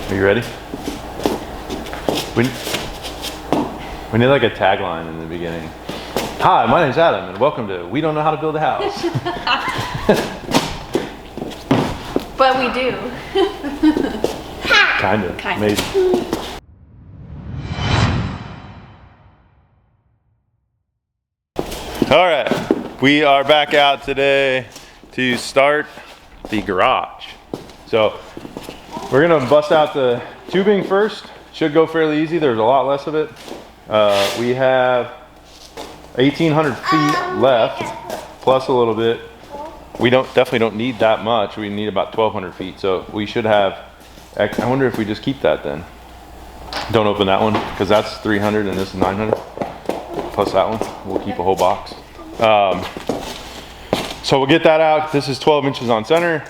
Are you ready? We need like a tagline in the beginning. Hi, my name's Adam, and welcome to We Don't Know How to Build a House. But we do. Kinda, maybe. All right, we are back out today to start the garage. So we're gonna bust out the tubing first. Should go fairly easy. There's a lot less of it. We have 1,800 feet left, plus a little bit. We definitely don't need that much. We need about 1,200 feet. So we should have, I wonder if we just keep that then. Don't open that one, because that's 300 and this is 900. Plus that one, we'll keep a whole box. So we'll get that out. This is 12 inches on center,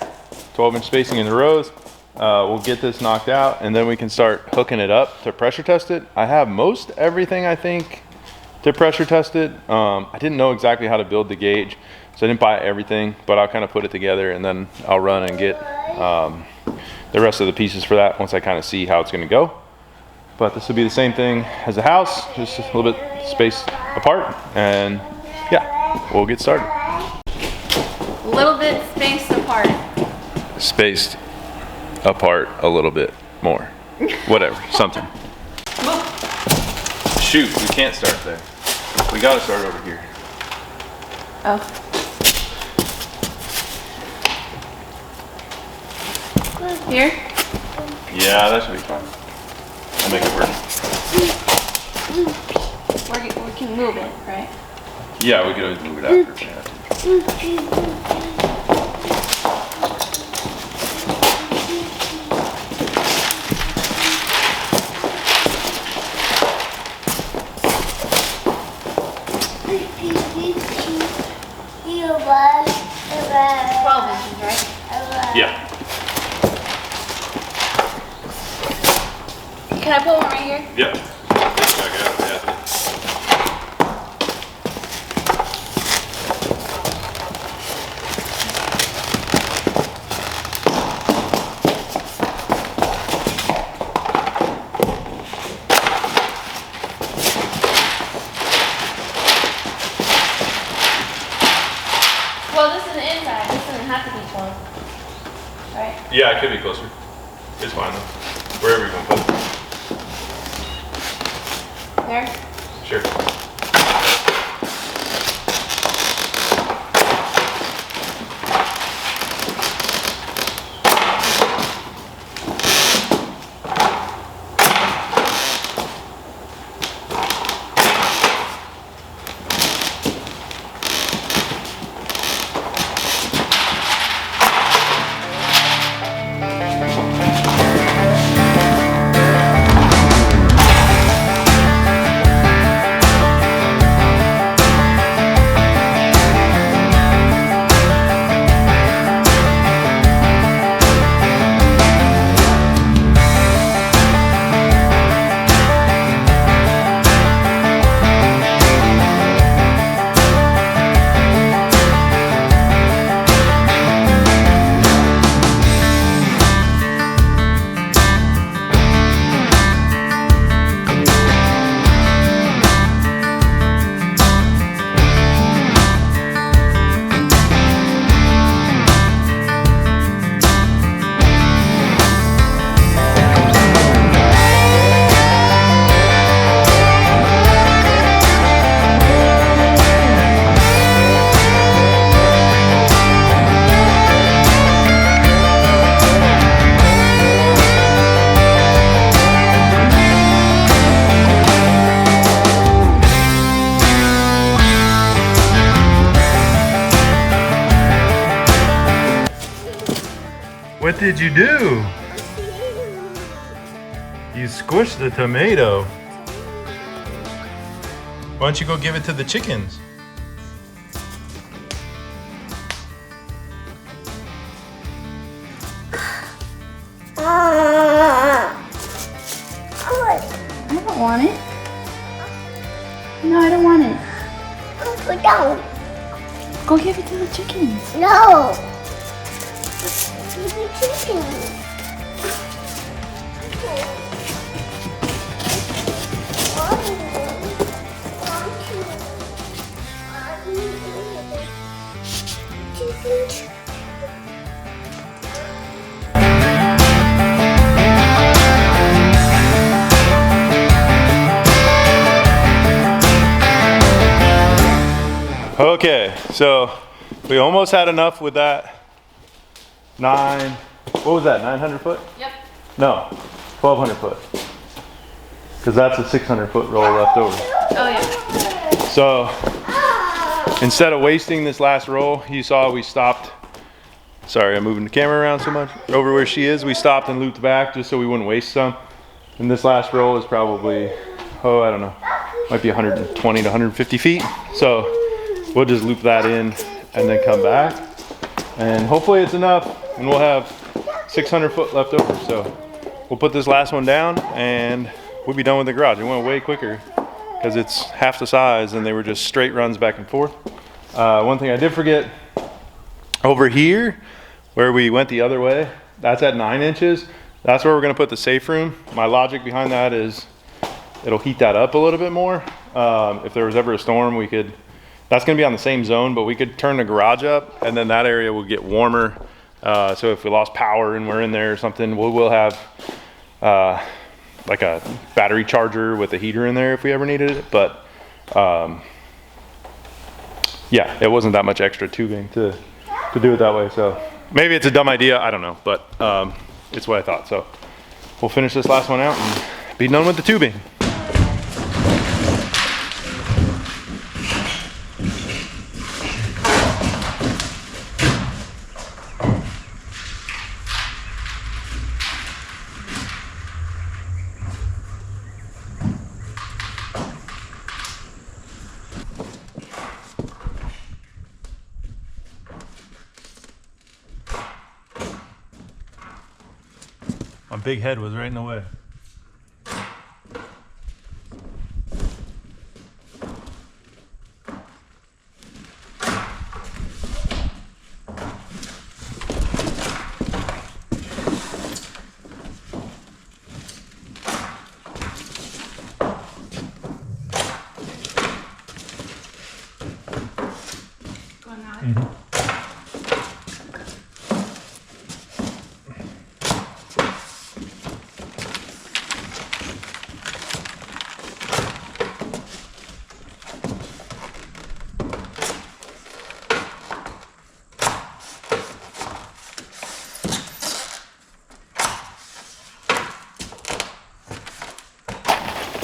12-inch spacing in the rows. We'll get this knocked out, and then we can start hooking it up to pressure test it. I have most everything, I think, to pressure test it. I didn't know exactly how to build the gauge, so I didn't buy everything, but I'll kind of put it together, and then I'll run and get the rest of the pieces for that once I kind of see how it's going to go. But this will be the same thing as the house, just a little bit spaced apart, and yeah, we'll get started. A little bit spaced apart. Spaced apart a little bit more. Whatever, something. Shoot, we can't start there. We gotta start over here. Oh. Here? Yeah, that should be fine. I'll make it work. We can move it, right? Yeah, we could always move it after if we have to. Yeah. Can I put one right here? Yep. Well, this is the inside. This doesn't have to be close. Right? Yeah, it could be closer. It's fine though. Wherever you want to put it. There? Sure. What did you do? You squished the tomato. Why don't you go give it to the chickens? I don't want it. No, I don't want it. Put down. Go give it to the chickens. No. Give me chicken. Okay, so we almost had enough with that what was that, 900 foot? Yep. No, 1200 foot. Because that's a 600 foot roll left over. Oh yeah. So instead of wasting this last roll, you saw we stopped. Sorry, I'm moving the camera around so much. Over where she is, we stopped and looped back just so we wouldn't waste some. And this last roll is probably, oh, I don't know, might be 120 to 150 feet. So we'll just loop that in and then come back. And hopefully it's enough and we'll have 600 foot left over. So we'll put this last one down and we'll be done with the garage. It went way quicker because it's half the size and they were just straight runs back and forth. One thing I did forget, over here where we went the other way, that's at 9 inches. That's where we're gonna put the safe room. My logic behind that is it'll heat that up a little bit more. If there was ever a storm, we could, that's gonna be on the same zone, but we could turn the garage up and then that area will get warmer. So if we lost power and we're in there or something, we'll have like a battery charger with a heater in there if we ever needed it. But yeah, it wasn't that much extra tubing to do it that way. So maybe it's a dumb idea, I don't know, but it's what I thought. So we'll finish this last one out and be done with the tubing. My big head was right in the way. Going on.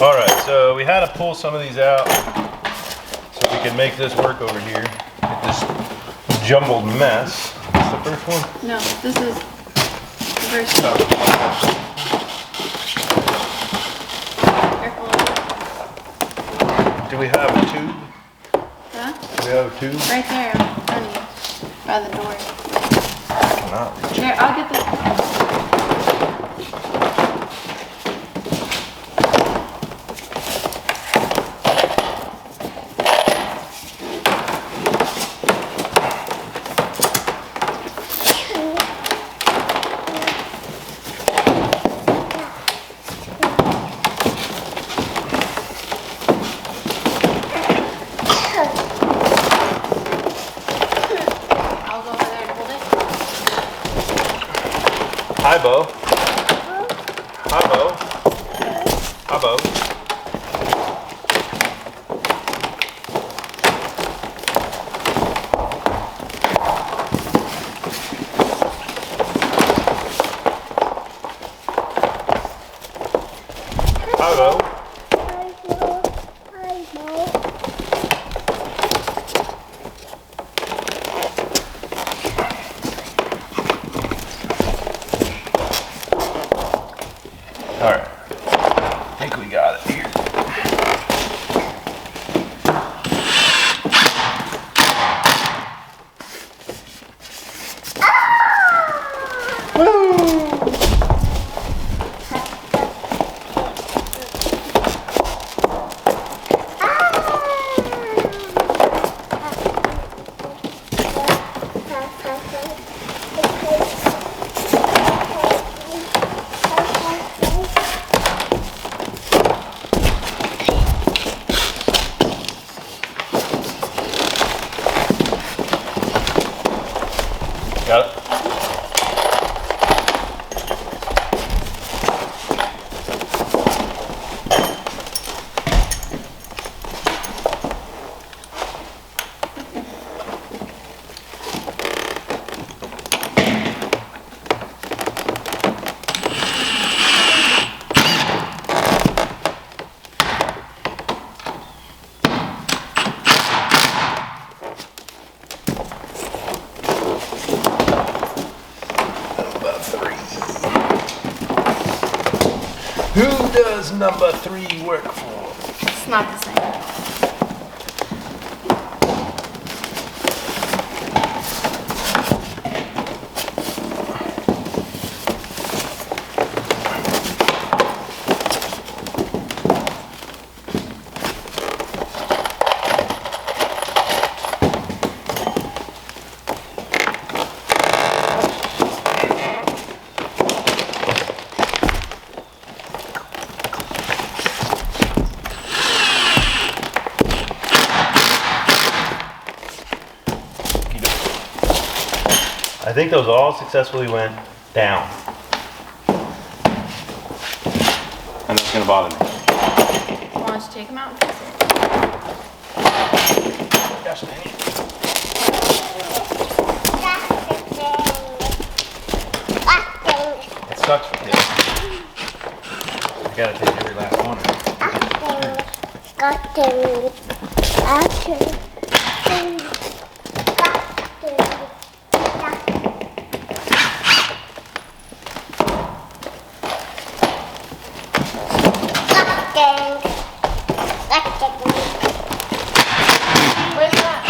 All right, so we had to pull some of these out so we could make this work over here. Get this jumbled mess. Is this the first one? No, this is the first one. Careful. Do we have a tube? Huh? Do we have a tube? Right there in front of you, by the door. I cannot reach. Here, I'll get the. I'll go over there to hold it. Hi, Bo. Hi, Bo. Hi, Bo. Hi, Bo. All right, I think we got it here. Who does number 3 work for? It's not the same. I think those all successfully went down. And that's gonna bother me. Why don't you take them out and fix it? Gosh dang it. It sucks for kids. You gotta take every last one. Where's that?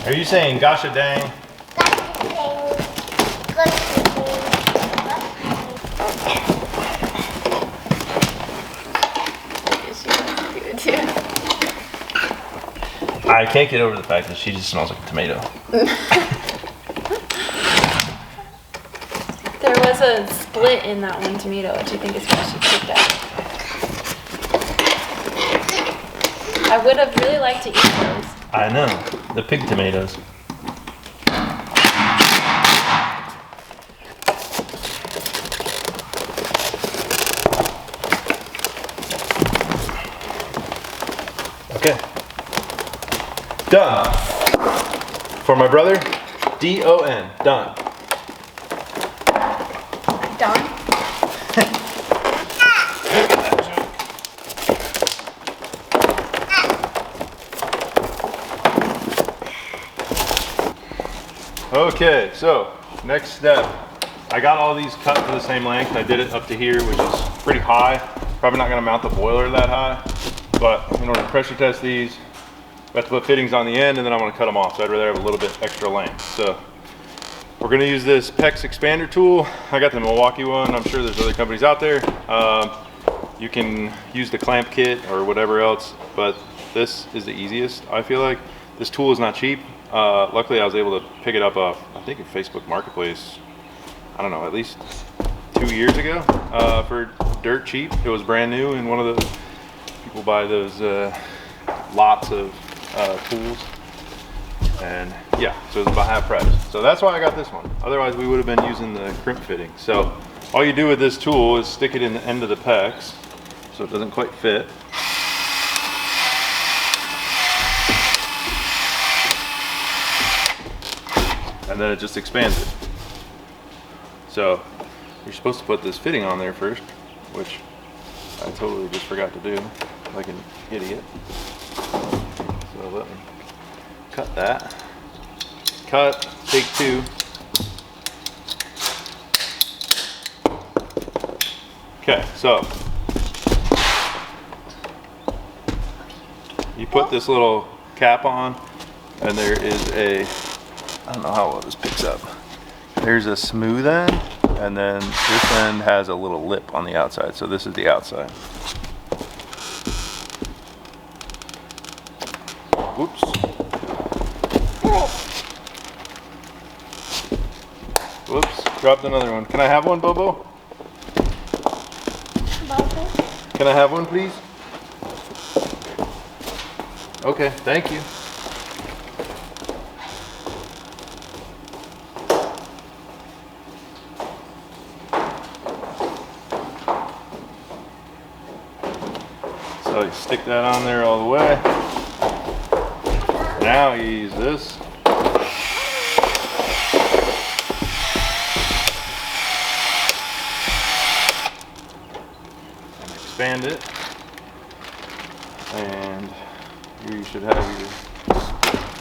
Are you saying gosha dang? I can't get over the fact that she just smells like a tomato. There was a split in that one tomato, which I think is why she picked up. I would have really liked to eat those. I know, the pig tomatoes. Okay. Done. For my brother, D-O-N, done. Done? Okay, so next step. I got all these cut to the same length. I did it up to here, which is pretty high. Probably not gonna mount the boiler that high, but in order to pressure test these, I have to put fittings on the end and then I want to cut them off, so I'd rather have a little bit extra length. So we're going to use this PEX expander tool. I got the Milwaukee one. I'm sure there's other companies out there. You can use the clamp kit or whatever else, but this is the easiest, I feel like. This tool is not cheap. Luckily I was able to pick it up off, I think, at Facebook Marketplace, I don't know, at least 2 years ago, for dirt cheap. It was brand new, and one of the people buy those lots of tools, and yeah, so it was about half price. So that's why I got this one. Otherwise we would have been using the crimp fitting. So all you do with this tool is stick it in the end of the PEX so it doesn't quite fit. And then it just expands it. So you're supposed to put this fitting on there first, which I totally just forgot to do like an idiot. So let me cut that. Cut, take 2. Okay, so you put this little cap on, and there is a, I don't know how well this picks up. There's a smooth end, and then this end has a little lip on the outside. So this is the outside. Whoops. Whoops, dropped another one. Can I have one, Bobo? Can I have one, please? Okay, thank you. So you stick that on there all the way. Now you use this. And expand it. And you should have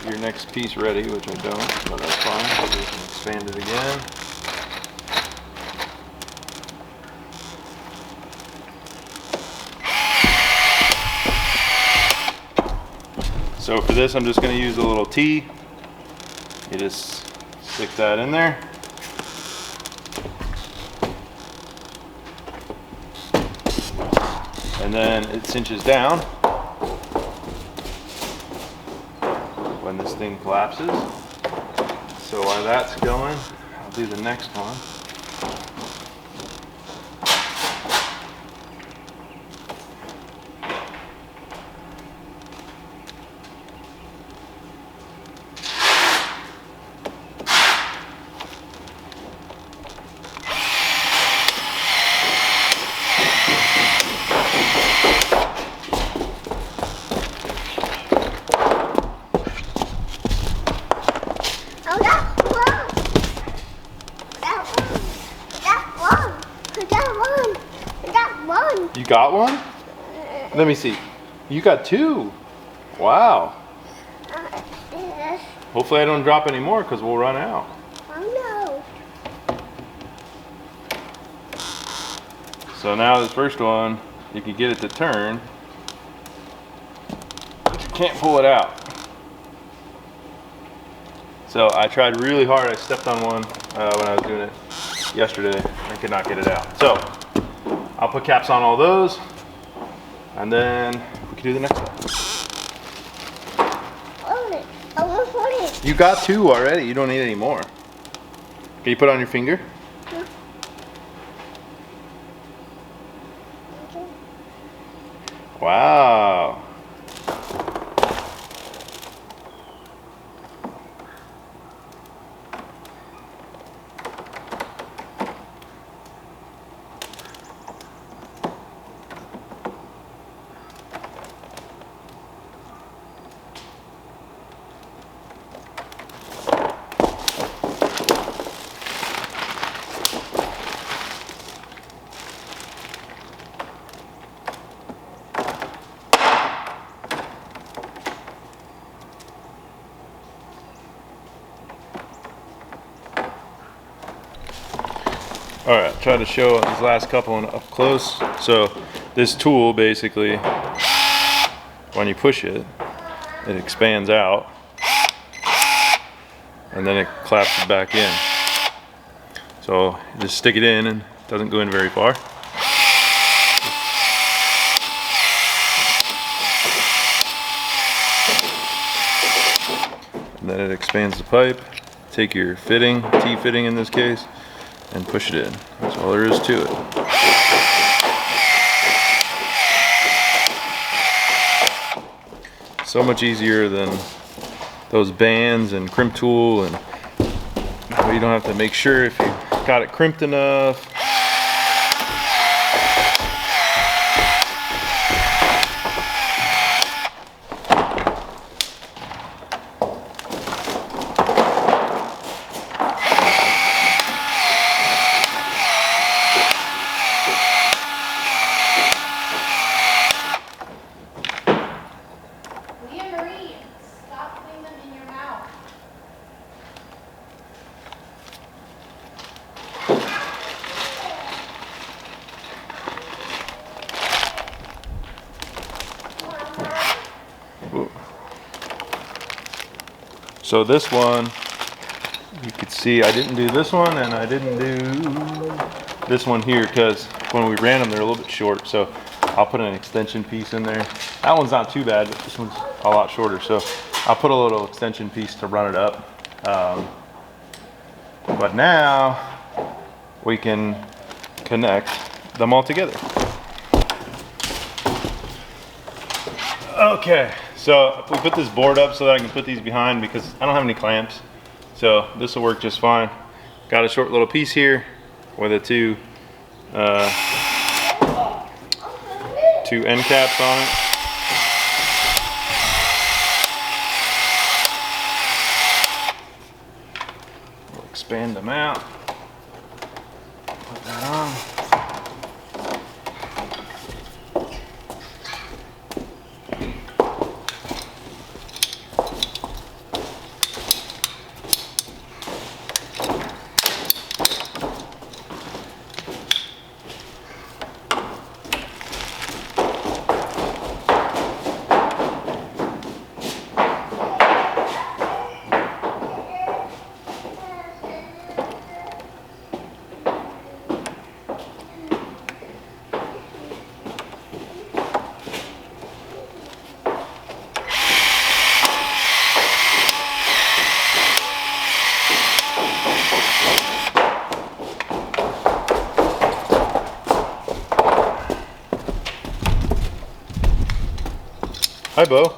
your next piece ready, which I don't, but that's fine. So we can expand it again. So for this, I'm just going to use a little T. You just stick that in there. And then it cinches down when this thing collapses. So while that's going, I'll do the next one. Oh, that one. That one. You got one? Let me see. You got two. Wow. Hopefully I don't drop any more because we'll run out. Oh no. So now this first one, you can get it to turn, but you can't pull it out. So I tried really hard. I stepped on one when I was doing it yesterday. I could not get it out. So I'll put caps on all those, and then we can do the next one. I want to put it. You got two already. You don't need any more. Can you put it on your finger? Okay. Wow. All right, try to show these last couple up close. So this tool basically, when you push it, it expands out and then it collapses back in. So you just stick it in and it doesn't go in very far. And then it expands the pipe. Take your fitting, T-fitting in this case, and push it in. That's all there is to it. So much easier than those bands and crimp tool, and you don't have to make sure if you got it crimped enough. Marie, stop putting them in your mouth. So this one, you could see I didn't do this one and I didn't do this one here because when we ran them they're a little bit short. So I'll put an extension piece in there. That one's not too bad, but this one's a lot shorter. So I'll put a little extension piece to run it up. But now we can connect them all together. Okay, so we put this board up so that I can put these behind because I don't have any clamps. So this will work just fine. Got a short little piece here with the two end caps on it. We'll expand them out. Put that on. Hi, Bo.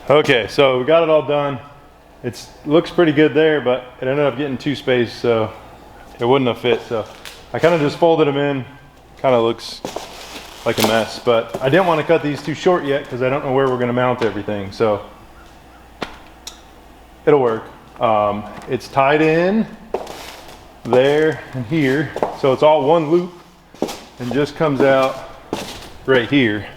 Okay, so we got it all done. It looks pretty good there, but it ended up getting too spaced, so it wouldn't have fit. So I kind of just folded them in. Kind of looks like a mess, but I didn't want to cut these too short yet because I don't know where we're going to mount everything. So it'll work. It's tied in there and here, so it's all one loop and just comes out right here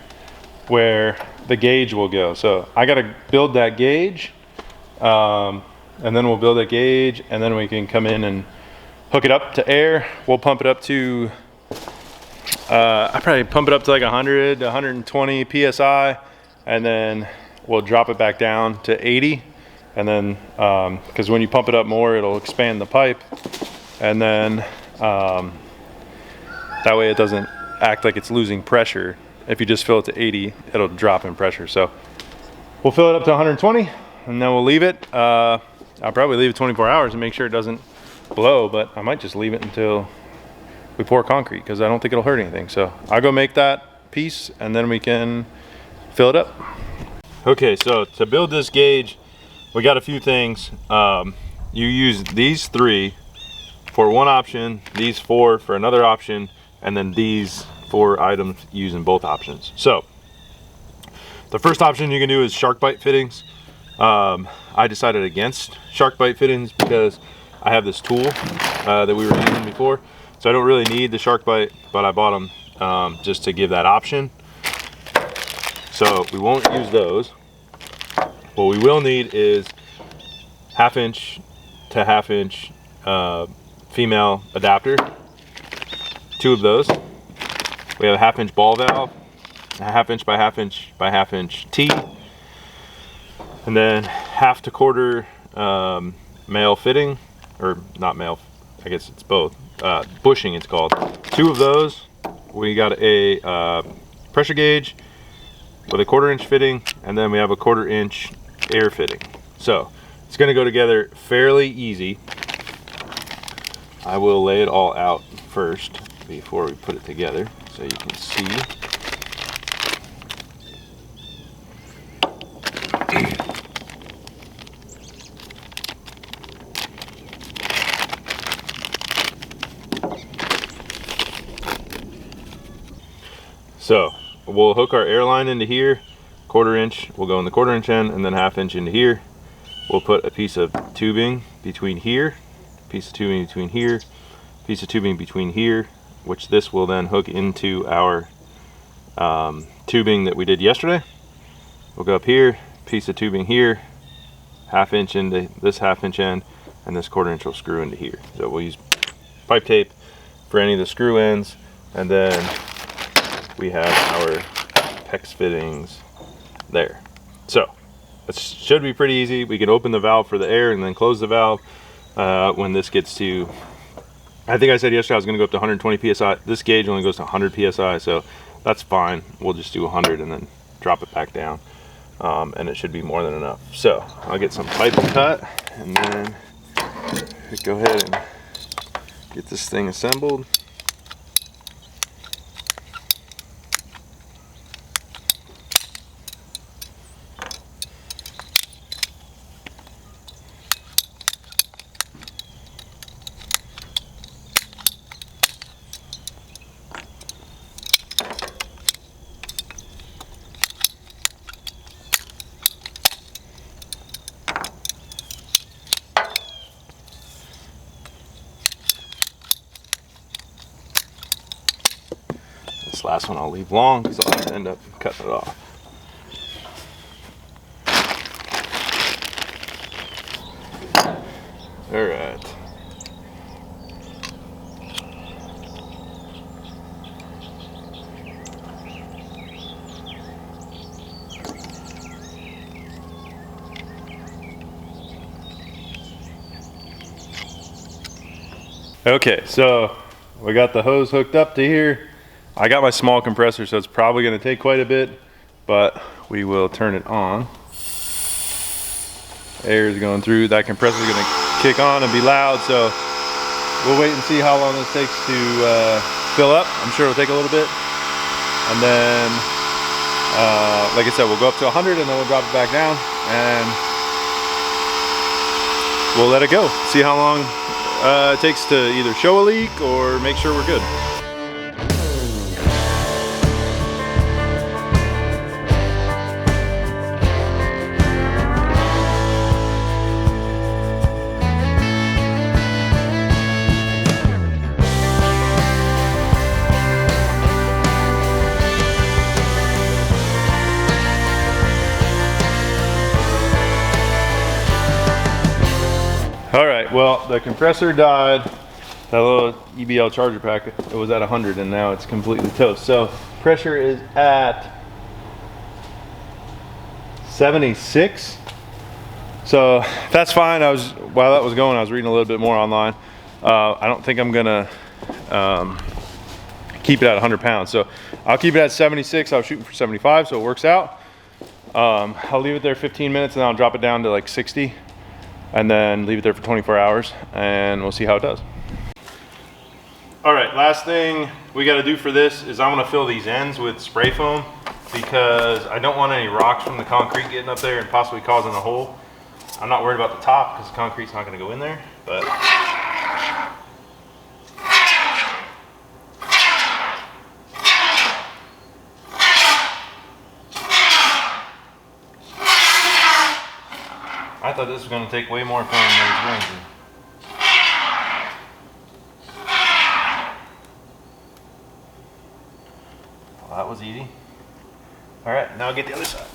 where the gauge will go. So I got to build that gauge, and then we'll build a gauge, and then we can come in and hook it up to air. We'll pump it up to I probably pump it up to like 100 to 120 psi, and then we'll drop it back down to 80, and then because when you pump it up more, it'll expand the pipe, and then that way it doesn't act like it's losing pressure. If you just fill it to 80, it'll drop in pressure. So we'll fill it up to 120, and then we'll leave it. I'll probably leave it 24 hours and make sure it doesn't blow, but I might just leave it until we pour concrete because I don't think it'll hurt anything. So I'll go make that piece and then we can fill it up. Okay, so to build this gauge, we got a few things. You use these 3 for one option, these 4 for another option, and then these 4 items using both options. So the first option you can do is shark bite fittings. I decided against shark bite fittings because I have this tool that we were using before, so I don't really need the shark bite, but I bought them just to give that option. So we won't use those. What we will need is 1/2 inch to 1/2 inch female adapter, 2 of those. We have a 1/2 inch ball valve, a 1/2 inch by 1/2 inch by 1/2 inch T, and then 1/2 to 1/4 male fitting, or not male, I guess it's both, bushing it's called. 2 of those. We got a pressure gauge with a 1/4 inch fitting, and then we have a 1/4 inch air fitting. So it's going to go together fairly easy. I will lay it all out first before we put it together so you can see. So we'll hook our air line into here, 1/4 inch will go in the 1/4 inch end, and then 1/2 inch into here. We'll put a piece of tubing between here, piece of tubing between here, piece of tubing between here, which this will then hook into our tubing that we did yesterday. We'll go up here, piece of tubing here, 1/2 inch into this 1/2 inch end, and this 1/4 inch will screw into here. So we'll use pipe tape for any of the screw ends, and then we have our PEX fittings there. So it should be pretty easy. We can open the valve for the air and then close the valve when this gets to, I think I said yesterday I was going to go up to 120 psi. This gauge only goes to 100 psi, so that's fine. We'll just do 100 and then drop it back down, and it should be more than enough. So I'll get some pipe cut, and then go ahead and get this thing assembled. This last one I'll leave long because I'll have to end up cutting it off. All right. Okay, so we got the hose hooked up to here. I got my small compressor, so it's probably gonna take quite a bit, but we will turn it on. Air is going through. That compressor is gonna kick on and be loud, so we'll wait and see how long this takes to fill up. I'm sure it'll take a little bit. And then, like I said, we'll go up to 100 and then we'll drop it back down and we'll let it go. See how long it takes to either show a leak or make sure we're good. All right, well, the compressor died. That little 𝑸𝑚𝑎𝑖𝑙 charger pack, it was at 100 and now it's completely toast. So pressure is at 76. So that's fine. While that was going, I was reading a little bit more online. I don't think I'm gonna keep it at 100 pounds. So I'll keep it at 76. I was shooting for 75, so it works out. I'll leave it there 15 minutes and then I'll drop it down to like 60. And then leave it there for 24 hours and we'll see how it does. All right, last thing we gotta do for this is I wanna fill these ends with spray foam because I don't want any rocks from the concrete getting up there and possibly causing a hole. I'm not worried about the top because the concrete's not gonna go in there, but. I thought this was going to take way more fun than it's going to. Well, that was easy. All right, now get the other side.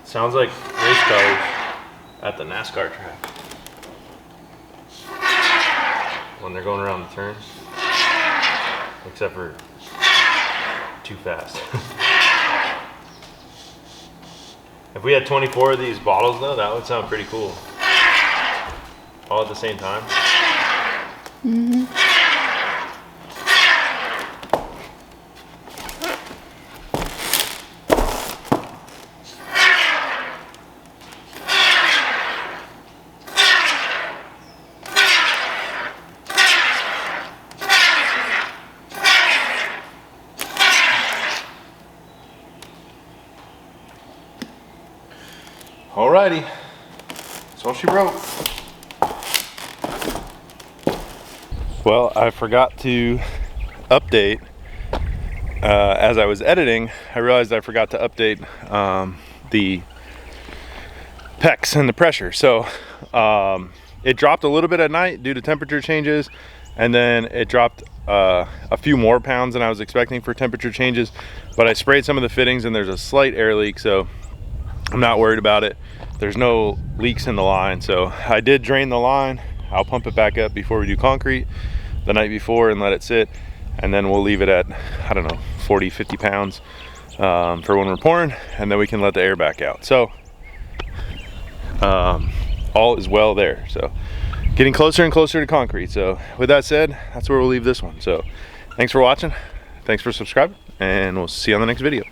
Sounds like race cars at the NASCAR track when they're going around the turns, except for too fast. If we had 24 of these bottles though, that would sound pretty cool. All at the same time. Mm-hmm. Alrighty, that's all she wrote. Well, I forgot to update. As I was editing, I realized I forgot to update the PEX and the pressure. So it dropped a little bit at night due to temperature changes, and then it dropped a few more pounds than I was expecting for temperature changes. But I sprayed some of the fittings and there's a slight air leak, so I'm not worried about it. There's no leaks in the line, so I did drain the line. I'll pump it back up before we do concrete the night before and let it sit, and then we'll leave it at, I don't know, 40, 50 pounds for when we're pouring, and then we can let the air back out. So all is well there. So getting closer and closer to concrete. So with that said, that's where we'll leave this one. So thanks for watching, thanks for subscribing, and we'll see you on the next video.